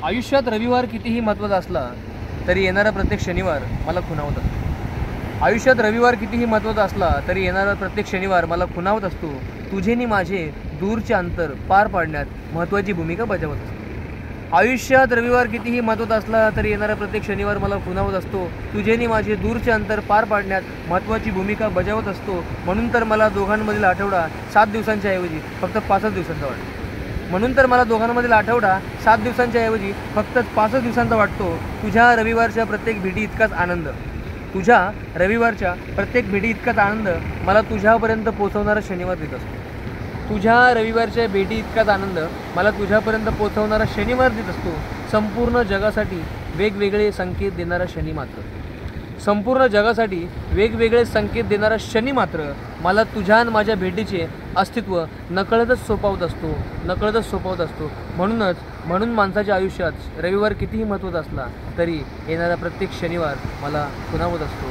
आयुष्यात रविवार कितीही महत्त्वाचा असला तरी येणारा प्रत्येक शनिवार मला खुणावत असतो। आयुष्यात रविवार कितीही महत्त्वाचा असला तरी येणारा प्रत्येक शनिवार मला खुणावत असतो। तुझे नि माझे दूरचे अंतर पार पाडण्यात महत्त्वाची भूमिका बजावत असतो। आयुष्यात रविवार कितीही महत्त्वाचा असला तरी येणारा प्रत्येक शनिवार मला खुणावत असतो। तुझे नि माझे दूरचे अंतर पार पाडण्यात महत्त्वाची भूमिका बजावत असतो। म्हणून तर मला दोघांमधील आठवडा 7 दिवसांच्या ऐवजी फक्त 5 दिवसांचा वाटतो। म्हणून तर मला दोघांमधील आठवडा 7 दिवसांच्या ऐवजी फक्त 5 दिवसांचा वाटतो। तुझ्या रविवारच्या प्रत्येक भेटी इतकाच आनंद मला तुझ्यापर्यंत पोहोचवणारा शनिवार देत असतो। तुझ्या रविवारच्या भेटी इतकाच आनंद मला तुझ्यापर्यंत पोहोचवणारा शनिवार देत असतो। संपूर्ण जगासाठी वेगवेगळे संकेत देणारा शनी मात्र मला तुझ्या आणि माझ्या भेटीचे अस्तित्व नकळतच सोपवत असतो। म्हणून माणसाच्या आयुष्यात रविवार कितीही महत्त्वाचा असला तरी येणारा प्रत्येक शनिवार मला खुणावत असतो।